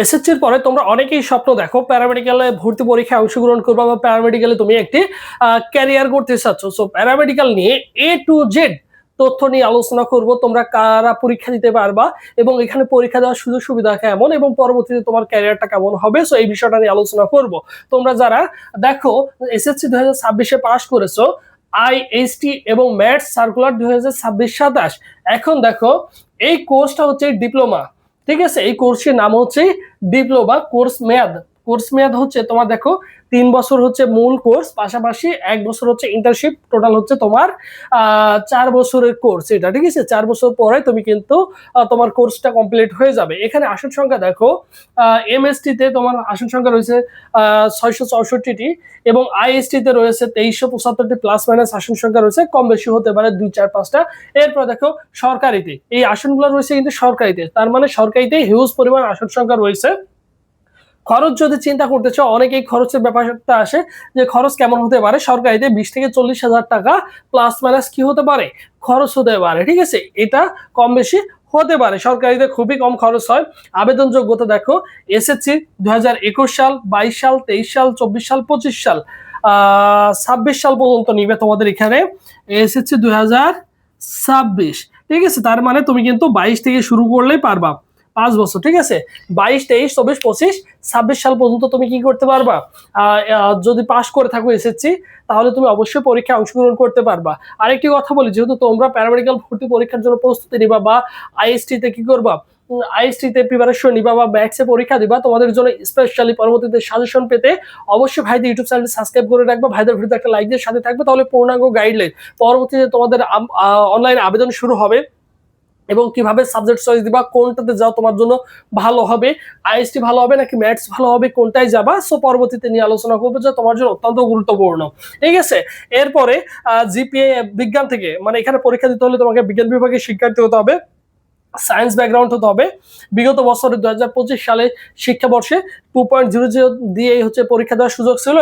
এসএসসির পরে তোমরা অনেকেই স্বপ্ন দেখো প্যারামেডিক্যালে ভর্তি পরীক্ষায় অংশগ্রহণ করবা বা প্যারামেডিক্যালে তুমি একটি ক্যারিয়ার করতে চাচ্ছ। সো প্যারামেডিক্যাল নিয়ে এ টু জেড তথ্য নিয়ে আলোচনা করব, তোমরা কারা পরীক্ষা দিতে পারবা এবং এখানে পরীক্ষা দেওয়ার সুযোগ সুবিধা কেমন এবং পরবর্তীতে তোমার ক্যারিয়ারটা কেমন হবে। সো এই বিষয়টা নিয়ে আলোচনা করব। তোমরা যারা দেখো এসএসসি 2026-এ পাস করেছো, আইএসটি এবং ম্যাথস সার্কুলার 2026-27, এখন দেখো এই কোর্সটা হচ্ছে ডিপ্লোমা, ঠিক আছে। এই কোর্সের নাম হচ্ছে ডিপ্লোমা। কোর্স মেয়াদ হচ্ছে তোমার দেখো 3 বছর হচ্ছে মূল কোর্স, পাশাপাশি 1 বছর হচ্ছে ইন্টার্নশিপ, টোটাল হচ্ছে তোমার 4 বছরের কোর্স এটা, ঠিক আছে। 4 বছর পরে তুমি কিন্তু তোমার কোর্সটা কমপ্লিট হয়ে যাবে। এখানে আসন সংখ্যা দেখো, এমএসটি তে তোমার আসন সংখ্যা রয়েছে 664টি এবং আইএসটি তে রয়েছে 2375টি, প্লাস মাইনাস আসন সংখ্যা রয়েছে, কম বেশি হতে পারে 2 4 5টা। এরপর দেখো সরকারিতে এই আসনগুলো রয়েছে কিন্তু সরকারিতে, তার মানে সরকারিতে হিউজ পরিমাণ আসন সংখ্যা রয়েছে। খরচ যদি চিন্তা করতে চাও, অনেকেই খরচের ব্যাপারটা আসে যে খরচ কেমন হতে পারে। সরকারিতে 20 থেকে 40 হাজার টাকা প্লাস মাইনাস কি হতে পারে, খরচ হতে পারে, ঠিক আছে। এটা কম বেশি হতে পারে, সরকারিতে খুবই কম খরচ হয়। আবেদন যোগ্যতা দেখো, এসএসসি 2021 সাল, 22 সাল, 23 সাল, 24 সাল, 25 সাল, 26 সাল পর্যন্ত নিবে তোমাদের এখানে এসএসসি 2026, ঠিক আছে। তার মানে তুমি কিন্তু 22 থেকে শুরু করলেই পারবা, 5 বছর, ঠিক আছে। 22, 23, 24, 25, 26 সাল পর্যন্ত তুমি কি করতে পারবা, যদি পাশ করে থাকো এসএসসি, তাহলে তুমি অবশ্যই পরীক্ষায় অংশগ্রহণ করতে পারবা। আরেকটি কথা বলি, যেহেতু তোমরা প্যারামেডিক্যাল ভর্তি পরীক্ষার জন্য প্রস্তুতি নিবা বা আইএসটি তে কি করবা, আইএসটি তে প্রিপারেশন নিবা বা ম্যাথসে পরীক্ষা দিবা, তোমাদের জন্য স্পেশালি পরবর্তীতে সাজেশন পেতে অবশ্যই ভাইদের ইউটিউব চ্যানেল সাবস্ক্রাইব করে রাখবা, ভাইদের ভিডিওতে একটা লাইক দিয়ে সাথে থাকবে, তাহলে পূর্ণাঙ্গ গাইডলাইন পরবর্তীতে তোমাদের অনলাইন আবেদন শুরু হবে এবং কিভাবে সাবজেক্ট চয়েস দিবা, কোনটাতে যাও তোমার জন্য ভালো হবে, আইএসটি ভালো হবে নাকি ম্যাথস ভালো হবে, কোনটায় যাবা। সো পরবর্তীতে নিয়ে আলোচনা করবো, যে তোমার জন্য অত্যন্ত গুরুত্বপূর্ণ, ঠিক আছে। এরপরে জিপিএ বিজ্ঞান থেকে, মানে এখানে পরীক্ষা দিতে হলে তোমাকে বিজ্ঞান বিভাগে শিক্ষার্থী হতে হবে, সায়েন্স ব্যাকগ্রাউন্ড হতে হবে। বিগত বছরে 2025 সালে শিক্ষাবর্ষে 2.00 দিয়ে হচ্ছে পরীক্ষা দেওয়ার সুযোগ ছিল,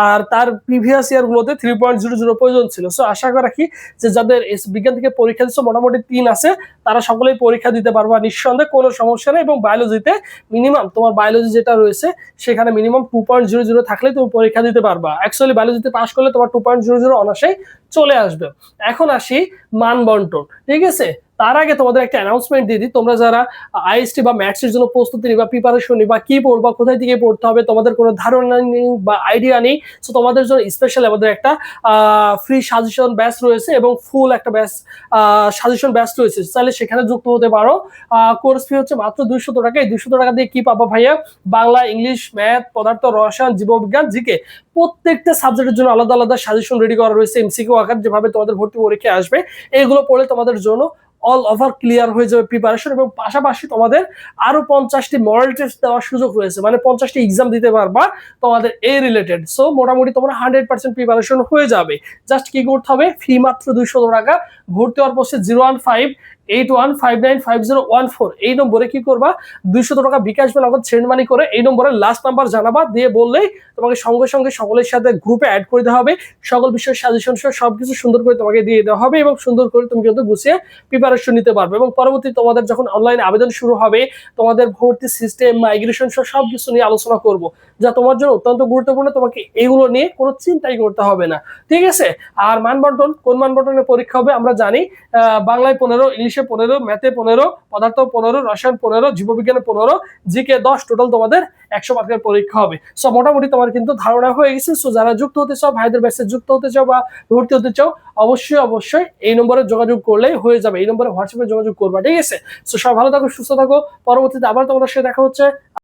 আর তার প্রিভিয়াস ইয়ার গুলোতে 3.00 প্রয়োজন ছিল। সো আশা রাখি যে যাদের বিজ্ঞান থেকে পরীক্ষা দিচ্ছে মোটামুটি 3 আছে, তারা সকলেই পরীক্ষা দিতে পারবা নিঃসন্দেহে, কোনো সমস্যা নেই। এবং বায়োলজিতে মিনিমাম তোমার বায়োলজি যেটা রয়েছে সেখানে মিনিমাম 2.00 থাকলে তুমি পরীক্ষা দিতে পারবা। অ্যাকচুয়ালি বায়োলজিতে পাস করলে তোমার 2.00 অনায়াসেই চলে আসবে। এখন আসি মান বন্টন, ঠিক আছে। তার আগে তোমাদের একটা অ্যানাউন্সমেন্ট দিয়ে দিই, তোমরা যারা আইএসটি বা ম্যাথস এর জন্য প্রস্তুতি নিবা, প্রিপারেশন নিবা, কি পড়বা, কোথায় থেকে পড়তে হবে, তোমাদের কোনো ধারণা নেই বা আইডিয়া নেই, সো তোমাদের জন্য স্পেশাল আমাদের একটা ফ্রি সাজেশন ব্যাচ রয়েছে এবং ফুল একটা ব্যাচ সাজেশন ব্যাচ রয়েছে, চাইলে সেখানে যুক্ত হতে পারো। কোর্স ফি হচ্ছে মাত্র 200 টাকা। এই 200 টাকা দিয়ে কি পাবা ভাইয়া, বাংলা, ইংলিশ, ম্যাথ, পদার্থ, রসায়ন, জীববিজ্ঞান, জিকে প্রত্যেকটা সাবজেক্টের জন্য আলাদা আলাদা সাজেশন রেডি করা রয়েছে, এমসিকিউ আকার, যেভাবে তোমাদের ভর্তি পরীক্ষায় আসবে। এগুলো পড়লে তোমাদের জন্য অল ওভার ক্লিয়ার হয়ে যাবে প্রিপারেশন, এবং পাশাপাশি তোমাদের আরো 50টি মডেল টেস্ট দেওয়ার সুযোগ রয়েছে, মানে 50টি এক্সাম দিতে পারবা তোমাদের এই রিলেটেড। সো মোটামুটি তোমরা 100% প্রিপারেশন হয়ে যাবে। জাস্ট কি করতে হবে, ফি মাত্র 200 টাকা। ভর্তি হওয়ার পরে 01581595014 এই নম্বরে কি করবা, 200 টাকা বিকাশ বা নগদ সেন্ড মানি করে এই নম্বরে লাস্ট নাম্বার জানাবা, দিয়ে বললেই তোমাকে সঙ্গে সঙ্গে সকলের সাথে গ্রুপে অ্যাড করে দেওয়া হবে, সকল বিষয়ের সাজেশন সহ সবকিছু সুন্দর করে তোমাকে দিয়ে দেওয়া হবে এবং সুন্দর করে তুমি কিন্তু গুছিয়ে প্রিপারেশন নিতে পারবে। এবং পরবর্তী তোমাদের যখন অনলাইন আবেদন শুরু হবে, তোমাদের ভর্তি সিস্টেম, মাইগ্রেশন সহ সবকিছু নিয়ে আলোচনা করব, যা তোমার জন্য অত্যন্ত গুরুত্বপূর্ণ। তোমাকে এগুলো নিয়ে কোনো চিন্তাই করতে হবে না, ঠিক আছে। আর মানবন্টন, কোন মানবন্টনের পরীক্ষা হবে আমরা জানি, বাংলায় 15, ইংলিশে 15, ম্যাথে 15, পদার্থ 15, রসায়ন 15, জীববিজ্ঞানে 15, জিকে 10, টোটাল তোমাদের 100 মার্কের পরীক্ষা হবে। সো মোটামুটি তোমার কিন্তু ধারণা হয়ে গেছে। সো যারা যুক্ত হতে চাও, ভাইদের ব্যাচে যুক্ত হতে চাও বা ভর্তি হতে চাও, অবশ্যই এই নম্বরে যোগাযোগ করলেই হয়ে যাবে। এই নম্বরে হোয়াটসঅ্যাপে যোগাযোগ করবা, ঠিক আছে। সো সবাই ভালো থাকো, সুস্থ থাকো। পরবর্তীতে আবার তোমাদের সাথে দেখা হচ্ছে।